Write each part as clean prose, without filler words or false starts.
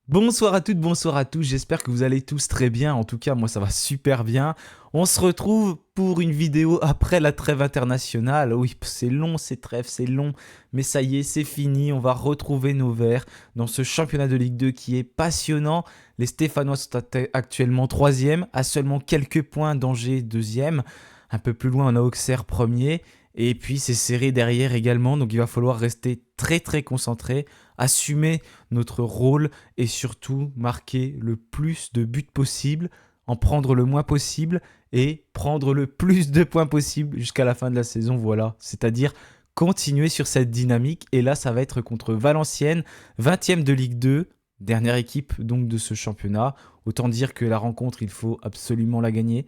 Bonsoir à toutes, bonsoir à tous, j'espère que vous allez tous très bien, en tout cas moi ça va super bien. On se retrouve pour une vidéo après la trêve internationale. Oui, c'est long ces trêves, c'est long, mais ça y est, c'est fini, on va retrouver nos Verts dans ce championnat de Ligue 2 qui est passionnant. Les Stéphanois sont actuellement 3e, à seulement quelques points d'Angers 2e. Un peu plus loin on a Auxerre 1er, et puis c'est serré derrière également, donc il va falloir rester très concentré, assumer notre rôle et surtout marquer le plus de buts possible, en prendre le moins possible et prendre le plus de points possible jusqu'à la fin de la saison. Voilà, c'est-à-dire continuer sur cette dynamique. Et là, ça va être contre Valenciennes, 20e de Ligue 2, dernière équipe donc de ce championnat. Autant dire que la rencontre, il faut absolument la gagner.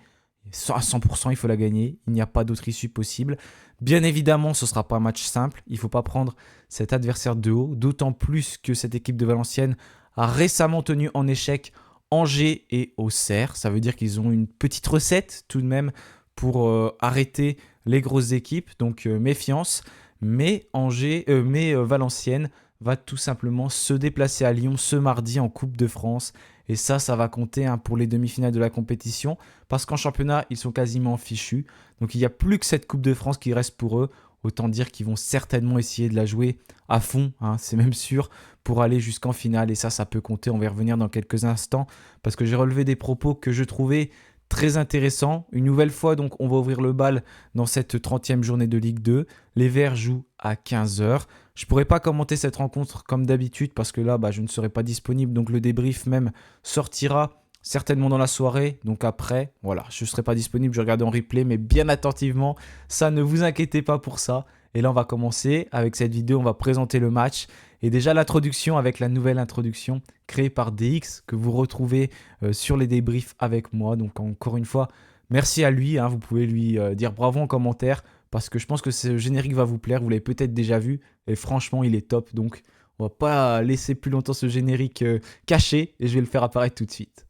À 100%, il faut la gagner. Il n'y a pas d'autre issue possible. Bien évidemment, ce ne sera pas un match simple. Il ne faut pas prendre cet adversaire de haut. D'autant plus que cette équipe de Valenciennes a récemment tenu en échec Angers et Auxerre. Ça veut dire qu'ils ont une petite recette tout de même pour arrêter les grosses équipes. Donc méfiance. Mais Valenciennes va tout simplement se déplacer à Lyon ce mardi en Coupe de France. Et ça va compter pour les demi-finales de la compétition. Parce qu'en championnat, ils sont quasiment fichus. Donc il n'y a plus que cette Coupe de France qui reste pour eux. Autant dire qu'ils vont certainement essayer de la jouer à fond, c'est même sûr, pour aller jusqu'en finale. Et ça peut compter. On va y revenir dans quelques instants. Parce que j'ai relevé des propos que je trouvais très intéressants. Une nouvelle fois, donc, on va ouvrir le bal dans cette 30e journée de Ligue 2. Les Verts jouent à 15h. Je ne pourrais pas commenter cette rencontre comme d'habitude parce que là, je ne serai pas disponible. Donc le débrief même sortira certainement dans la soirée. Donc après, voilà, je ne serai pas disponible. Je regarde en replay, mais bien attentivement. Ça, ne vous inquiétez pas pour ça. Et là, on va commencer avec cette vidéo. On va présenter le match. Et déjà, l'introduction avec la nouvelle introduction créée par DX que vous retrouvez sur les débriefs avec moi. Donc encore une fois, merci à lui. Vous pouvez lui dire bravo en commentaire parce que je pense que ce générique va vous plaire. Vous l'avez peut-être déjà vu et franchement, il est top. Donc, on va pas laisser plus longtemps ce générique caché et je vais le faire apparaître tout de suite.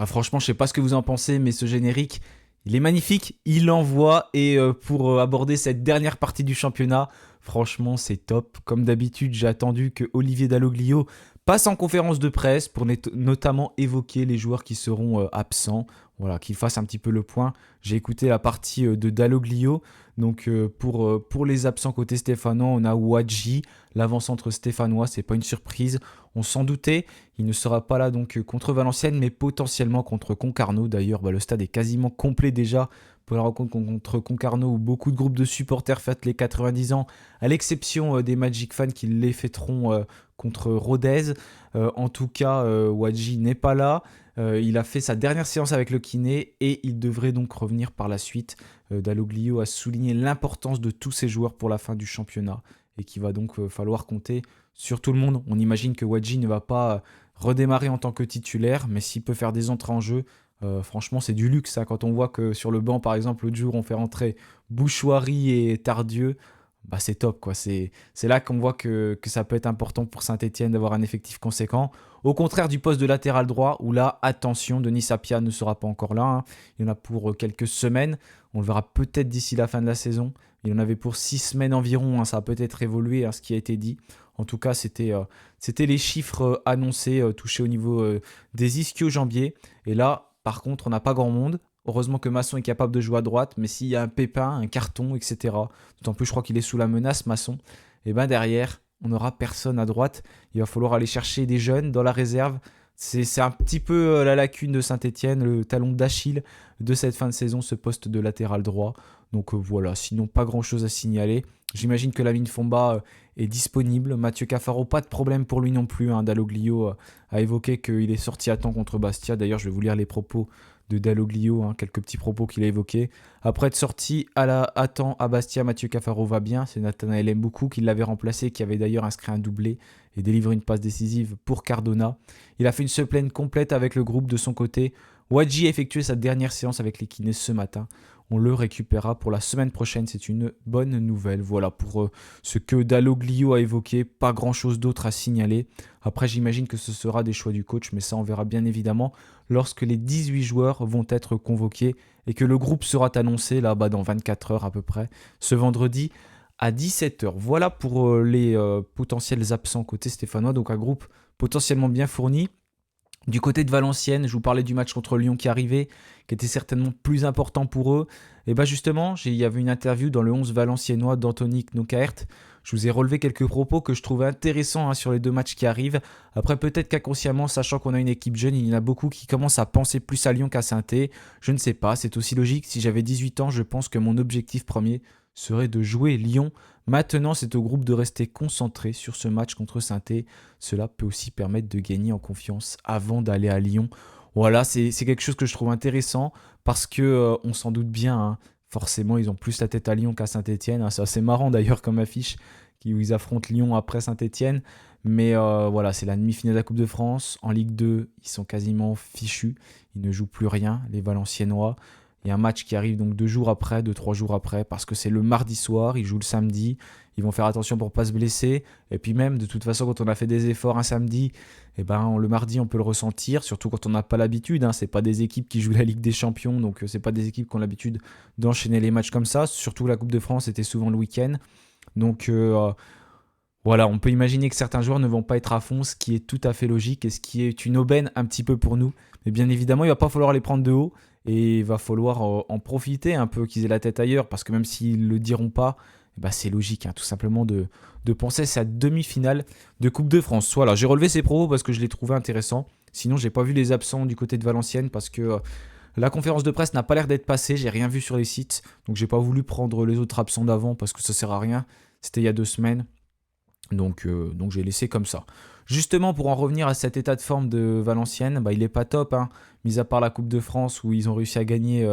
Franchement, je sais pas ce que vous en pensez, mais ce générique, il est magnifique, il envoie et pour aborder cette dernière partie du championnat, franchement c'est top. Comme d'habitude, j'ai attendu que Olivier Dalloglio passe en conférence de presse pour notamment évoquer les joueurs qui seront absents, voilà, qu'il fasse un petit peu le point. J'ai écouté la partie de Dalloglio, donc pour les absents côté stéphanois, on a Wadji, l'avant-centre stéphanois, c'est pas une surprise, on s'en doutait. Il ne sera pas là donc contre Valenciennes, mais potentiellement contre Concarneau. D'ailleurs, le stade est quasiment complet déjà pour la rencontre contre Concarneau où beaucoup de groupes de supporters fêtent les 90 ans, à l'exception des Magic fans qui les fêteront contre Rodez. En tout cas, Wadji n'est pas là. Il a fait sa dernière séance avec le kiné et il devrait donc revenir par la suite. Dalloglio a souligné l'importance de tous ces joueurs pour la fin du championnat et qu'il va donc falloir compter sur tout le monde. On imagine que Wadji ne va pas redémarrer en tant que titulaire, mais s'il peut faire des entrées en jeu, franchement c'est du luxe. Quand on voit que sur le banc par exemple l'autre jour on fait rentrer Bouchoirie et Tardieu, c'est top quoi. C'est là qu'on voit que ça peut être important pour Saint-Etienne d'avoir un effectif conséquent. Au contraire du poste de latéral droit où là, attention, Denis Sapia ne sera pas encore là. Il y en a pour quelques semaines. On le verra peut-être d'ici la fin de la saison. Il en avait pour 6 semaines environ. Ça a peut-être évolué ce qui a été dit. En tout cas, c'était les chiffres annoncés touchés au niveau des ischio-jambiers. Et là, par contre, on n'a pas grand monde. Heureusement que Masson est capable de jouer à droite, mais s'il y a un pépin, un carton, etc., d'autant plus je crois qu'il est sous la menace, Masson, et derrière, on n'aura personne à droite. Il va falloir aller chercher des jeunes dans la réserve. C'est un petit peu la lacune de Saint-Etienne, le talon d'Achille de cette fin de saison, ce poste de latéral droit. Donc voilà, sinon pas grand-chose à signaler. J'imagine que Lamine Fomba est disponible. Mathieu Cafaro, pas de problème pour lui non plus. Dalloglio a évoqué qu'il est sorti à temps contre Bastia. D'ailleurs, je vais vous lire les propos de Dalloglio, quelques petits propos qu'il a évoqués. Après être sorti à temps à Bastia, Mathieu Cafaro va bien. C'est Nathanaël Mboukou qui l'avait remplacé, qui avait d'ailleurs inscrit un doublé et délivré une passe décisive pour Cardona. Il a fait une semaine complète avec le groupe de son côté. Wadji a effectué sa dernière séance avec les kinés ce matin. on le récupérera pour la semaine prochaine. C'est une bonne nouvelle. Voilà pour ce que Dalloglio a évoqué. Pas grand-chose d'autre à signaler. Après, j'imagine que ce sera des choix du coach, mais ça, on verra bien évidemment lorsque les 18 joueurs vont être convoqués et que le groupe sera annoncé là-bas dans 24 heures à peu près, ce vendredi à 17 h. Voilà pour les potentiels absents côté stéphanois. Donc un groupe potentiellement bien fourni. Du côté de Valenciennes, je vous parlais du match contre Lyon qui arrivait, qui était certainement plus important pour eux. Et bien justement, il y avait une interview dans le 11 valenciennois d'Anthony Knockert. Je vous ai relevé quelques propos que je trouvais intéressants sur les deux matchs qui arrivent. Après, peut-être qu'inconsciemment, sachant qu'on a une équipe jeune, il y en a beaucoup qui commencent à penser plus à Lyon qu'à Saint-Étienne. Je ne sais pas, c'est aussi logique. Si j'avais 18 ans, je pense que mon objectif premier serait de jouer Lyon. Maintenant, c'est au groupe de rester concentré sur ce match contre Saint-Étienne. Cela peut aussi permettre de gagner en confiance avant d'aller à Lyon. Voilà, c'est quelque chose que je trouve intéressant parce que on s'en doute bien, hein. Forcément, ils ont plus la tête à Lyon qu'à Saint-Étienne, hein. C'est assez marrant d'ailleurs comme affiche où ils affrontent Lyon après Saint-Étienne. Mais voilà, c'est la demi-finale de la Coupe de France. En Ligue 2, ils sont quasiment fichus. Ils ne jouent plus rien, les Valenciennois. Il y a un match qui arrive donc 2 jours après, parce que c'est le mardi soir, ils jouent le samedi, ils vont faire attention pour ne pas se blesser. Et puis même, de toute façon, quand on a fait des efforts un samedi, eh ben, le mardi, on peut le ressentir, surtout quand on n'a pas l'habitude. Hein. Ce n'est pas des équipes qui jouent la Ligue des Champions, donc ce n'est pas des équipes qui ont l'habitude d'enchaîner les matchs comme ça. Surtout la Coupe de France, c'était souvent le week-end. Donc voilà, on peut imaginer que certains joueurs ne vont pas être à fond, ce qui est tout à fait logique et ce qui est une aubaine un petit peu pour nous. Mais bien évidemment, il ne va pas falloir les prendre de haut. Et il va falloir en profiter un peu, qu'ils aient la tête ailleurs, parce que même s'ils ne le diront pas, bah c'est logique, hein, tout simplement de penser à sa demi-finale de Coupe de France. Voilà, j'ai relevé ces propos parce que je les trouvais intéressants. Sinon, j'ai pas vu les absents du côté de Valenciennes parce que la conférence de presse n'a pas l'air d'être passée, j'ai rien vu sur les sites, donc j'ai pas voulu prendre les autres absents d'avant parce que ça sert à rien. C'était il y a 2 semaines. Donc j'ai laissé comme ça. Justement, pour en revenir à cet état de forme de Valenciennes, bah, il n'est pas top, hein, mis à part la Coupe de France où ils ont réussi à gagner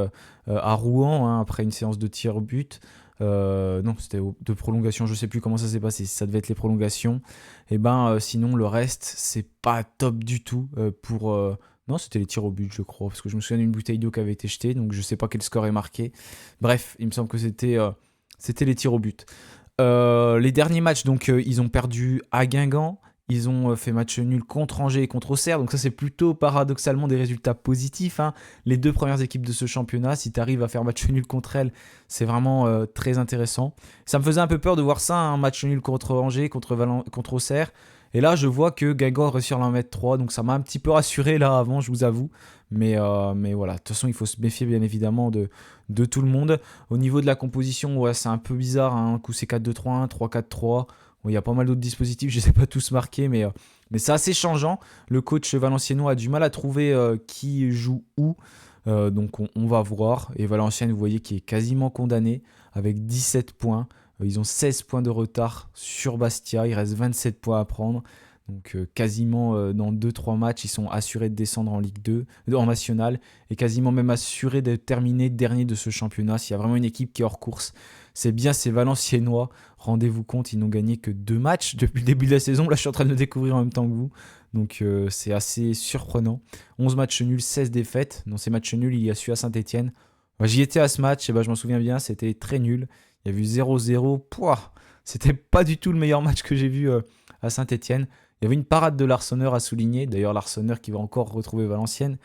à Rouen, hein, après une séance de tir au but. Non, c'était de prolongation, je ne sais plus comment ça s'est passé, ça devait être les prolongations. Et ben sinon, le reste, c'est pas top du tout pour... Non, c'était les tirs au but, je crois, parce que je me souviens d'une bouteille d'eau qui avait été jetée, donc je ne sais pas quel score est marqué. Bref, il me semble que c'était les tirs au but. Les derniers matchs, donc ils ont perdu à Guingamp, ils ont fait match nul contre Angers et contre Auxerre, donc ça c'est plutôt paradoxalement des résultats positifs, hein. Les 2 premières équipes de ce championnat, si tu arrives à faire match nul contre elles, c'est vraiment très intéressant. Ça me faisait un peu peur de voir ça, un match nul contre Angers, contre Auxerre, et là je vois que Guingamp a réussi à en mettre 3, donc ça m'a un petit peu rassuré là avant, je vous avoue. Mais voilà, de toute façon il faut se méfier bien évidemment de tout le monde. Au niveau de la composition, ouais, c'est un peu bizarre, hein. Un coup c'est 4-2-3-1, 3-4-3. Bon, il y a pas mal d'autres dispositifs, je ne sais pas tous marqués, mais c'est assez changeant. Le coach valenciennois a du mal à trouver qui joue où. Donc on va voir. Et Valenciennes, vous voyez, qui est quasiment condamné avec 17 points. Ils ont 16 points de retard sur Bastia. Il reste 27 points à prendre. Donc quasiment dans 2-3 matchs, ils sont assurés de descendre en Ligue 2, en National, et quasiment même assurés de terminer dernier de ce championnat. S'il y a vraiment une équipe qui est hors course, c'est bien ces Valenciennois. Rendez-vous compte, ils n'ont gagné que 2 matchs depuis le début de la saison. Là, je suis en train de le découvrir en même temps que vous. Donc c'est assez surprenant. 11 matchs nuls, 16 défaites. Dans ces matchs nuls, il y a celui à Saint-Étienne. J'y étais à ce match, et je m'en souviens bien, c'était très nul. Il y a eu 0-0. Pouah, c'était pas du tout le meilleur match que j'ai vu à Saint-Étienne. Il y avait une parade de l'Arseneur à souligner. D'ailleurs, l'Arseneur qui va encore retrouver Valenciennes,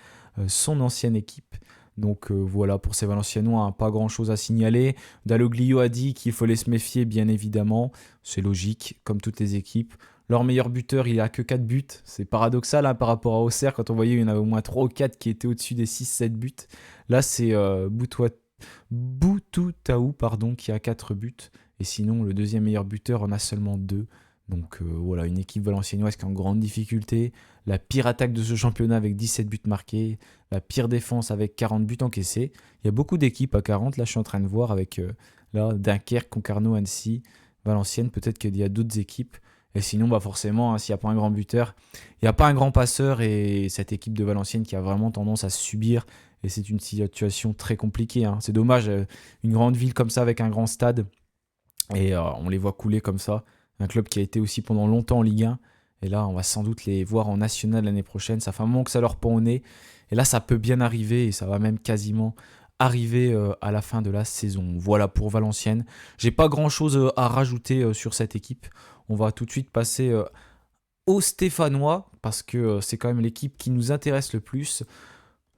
son ancienne équipe. Donc voilà, pour ces Valenciennois, hein, pas grand-chose à signaler. Dalloglio a dit qu'il fallait se méfier, bien évidemment. C'est logique, comme toutes les équipes. Leur meilleur buteur, il n'a que 4 buts. C'est paradoxal hein, par rapport à Auxerre, quand on voyait qu'il y en avait au moins 3 ou 4 qui étaient au-dessus des 6-7 buts. Là, c'est Boutoutaou qui a 4 buts. Et sinon, le deuxième meilleur buteur en a seulement 2. Donc voilà, une équipe valenciennoise qui est en grande difficulté. La pire attaque de ce championnat avec 17 buts marqués. La pire défense avec 40 buts encaissés. Il y a beaucoup d'équipes à 40. Là, je suis en train de voir avec là, Dunkerque, Concarneau, Annecy, Valenciennes. Peut-être qu'il y a d'autres équipes. Et sinon, bah forcément, hein, s'il n'y a pas un grand buteur, il n'y a pas un grand passeur. Et cette équipe de Valenciennes qui a vraiment tendance à subir. Et c'est une situation très compliquée. Hein. C'est dommage, une grande ville comme ça avec un grand stade. Et on les voit couler comme ça. Un club qui a été aussi pendant longtemps en Ligue 1. Et là, on va sans doute les voir en National l'année prochaine. Ça fait un moment que ça leur pend au nez. Et là, ça peut bien arriver et ça va même quasiment arriver à la fin de la saison. Voilà pour Valenciennes. J'ai pas grand chose à rajouter sur cette équipe. On va tout de suite passer aux Stéphanois parce que c'est quand même l'équipe qui nous intéresse le plus.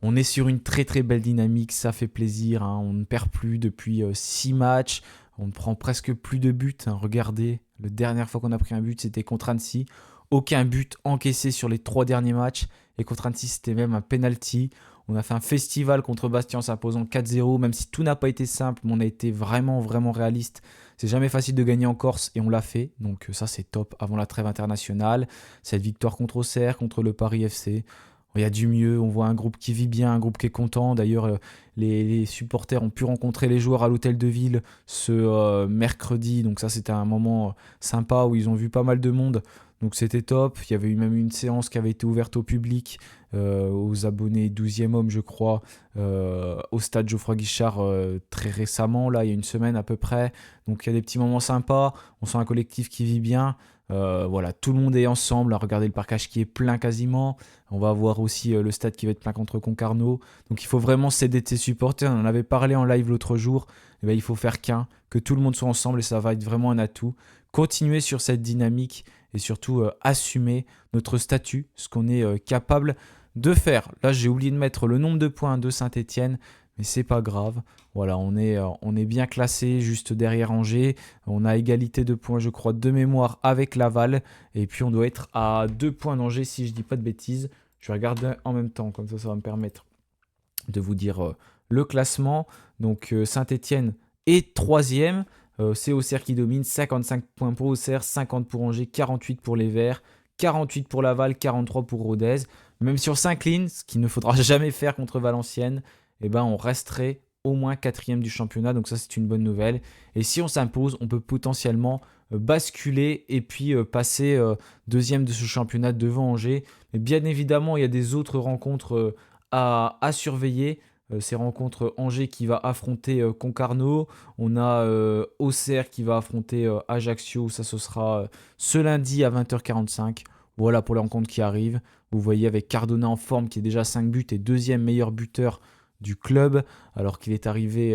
On est sur une très très belle dynamique, ça fait plaisir, hein. On ne perd plus depuis 6 matchs, on ne prend presque plus de buts, hein. Regardez, la dernière fois qu'on a pris un but c'était contre Annecy, aucun but encaissé sur les 3 derniers matchs, et contre Annecy c'était même un penalty. On a fait un festival contre Bastia en s'imposant 4-0, même si tout n'a pas été simple, mais on a été vraiment vraiment réaliste. C'est jamais facile de gagner en Corse et on l'a fait, donc ça c'est top avant la trêve internationale. Cette victoire contre Auxerre, contre le Paris FC. Il y a du mieux, on voit un groupe qui vit bien, un groupe qui est content. D'ailleurs, les supporters ont pu rencontrer les joueurs à l'hôtel de ville ce mercredi. Donc ça, c'était un moment sympa où ils ont vu pas mal de monde. Donc c'était top. Il y avait eu même une séance qui avait été ouverte au public, aux abonnés 12e homme, je crois, au stade Geoffroy Guichard très récemment, là, il y a une semaine à peu près. Donc il y a des petits moments sympas. On sent un collectif qui vit bien. Voilà, tout le monde est ensemble. Regardez le parcage qui est plein quasiment. On va avoir aussi le stade qui va être plein contre Concarneau. Donc il faut vraiment s'aider de ses supporters. On en avait parlé en live l'autre jour. Et bien, il faut faire qu'un, que tout le monde soit ensemble et ça va être vraiment un atout. Continuer sur cette dynamique et surtout assumer notre statut, ce qu'on est capable de faire. Là, j'ai oublié de mettre le nombre de points de Saint-Étienne, mais c'est pas grave. Voilà, on est bien classé juste derrière Angers. On a égalité de points, je crois, de mémoire avec Laval. Et puis, on doit être à 2 points d'Angers, si je dis pas de bêtises. Je vais regarder en même temps, comme ça va me permettre de vous dire le classement. Donc, Saint-Étienne est 3e. C'est Auxerre qui domine. 55 points pour Auxerre, 50 pour Angers, 48 pour les Verts, 48 pour Laval, 43 pour Rodez. Même si on s'incline, ce qu'il ne faudra jamais faire contre Valenciennes, eh ben, on resterait au moins 4e du championnat, donc ça c'est une bonne nouvelle. Et si on s'impose, on peut potentiellement basculer et puis passer 2e de ce championnat devant Angers. Mais bien évidemment, il y a des autres rencontres à surveiller. Ces rencontres, Angers qui va affronter Concarneau, on a Auxerre qui va affronter Ajaccio, ça ce sera ce lundi à 20h45. Voilà pour les rencontres qui arrivent. Vous voyez avec Cardona en forme qui est déjà 5 buts et 2e meilleur buteur du club, alors qu'il est arrivé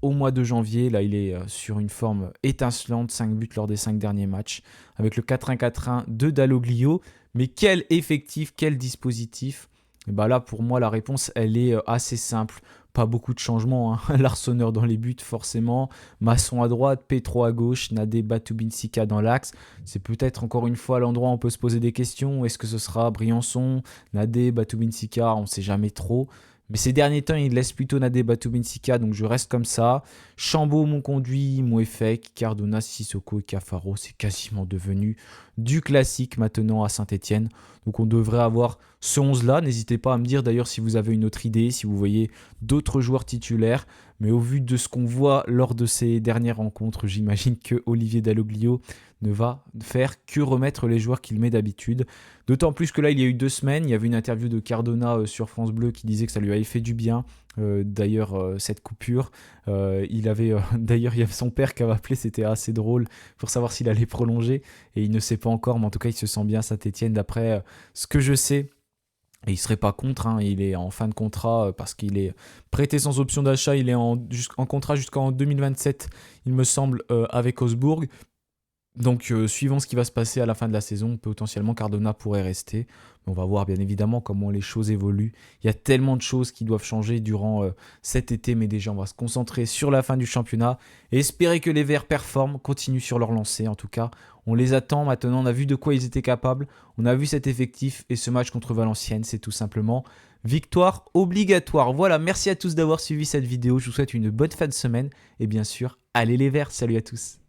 au mois de janvier. Là, il est sur une forme étincelante, 5 buts lors des 5 derniers matchs, avec le 4-1-4-1 de Dalloglio. Mais quel effectif, quel dispositif! Et bah là, pour moi, la réponse, elle est assez simple. Pas beaucoup de changements, hein. Larsonneur dans les buts, forcément. Masson à droite, Petro à gauche, Nadé Batubinsika dans l'axe. C'est peut-être encore une fois l'endroit où on peut se poser des questions. Est-ce que ce sera Briançon, Nadé, Batubinsika? On ne sait jamais trop. Mais ces derniers temps, il laisse plutôt Nadé Batubinsika, donc je reste comme ça. Chambaud, Monconduit, Mouefek, Cardona, Sissoko et Cafaro, c'est quasiment devenu du classique maintenant à Saint-Étienne. Donc on devrait avoir ce 11-là. N'hésitez pas à me dire d'ailleurs si vous avez une autre idée, si vous voyez d'autres joueurs titulaires. Mais au vu de ce qu'on voit lors de ces dernières rencontres, j'imagine que Olivier Dalloglio ne va faire que remettre les joueurs qu'il met d'habitude. D'autant plus que là, il y a eu 2 semaines, il y avait une interview de Cardona sur France Bleu qui disait que ça lui avait fait du bien. D'ailleurs, cette coupure, d'ailleurs, il y avait son père qui avait appelé, c'était assez drôle pour savoir s'il allait prolonger. Et il ne sait pas encore, mais en tout cas, il se sent bien à Saint-Étienne d'après ce que je sais. Et il ne serait pas contre, hein, il est en fin de contrat parce qu'il est prêté sans option d'achat, il est en contrat jusqu'en 2027, il me semble, avec Augsbourg. Donc, suivant ce qui va se passer à la fin de la saison, potentiellement Cardona pourrait rester. Mais on va voir bien évidemment comment les choses évoluent. Il y a tellement de choses qui doivent changer durant cet été, mais déjà on va se concentrer sur la fin du championnat et espérer que les Verts performent, continuent sur leur lancée en tout cas. On les attend maintenant, on a vu de quoi ils étaient capables, on a vu cet effectif et ce match contre Valenciennes, c'est tout simplement victoire obligatoire. Voilà, merci à tous d'avoir suivi cette vidéo, je vous souhaite une bonne fin de semaine et bien sûr, allez les Verts, salut à tous.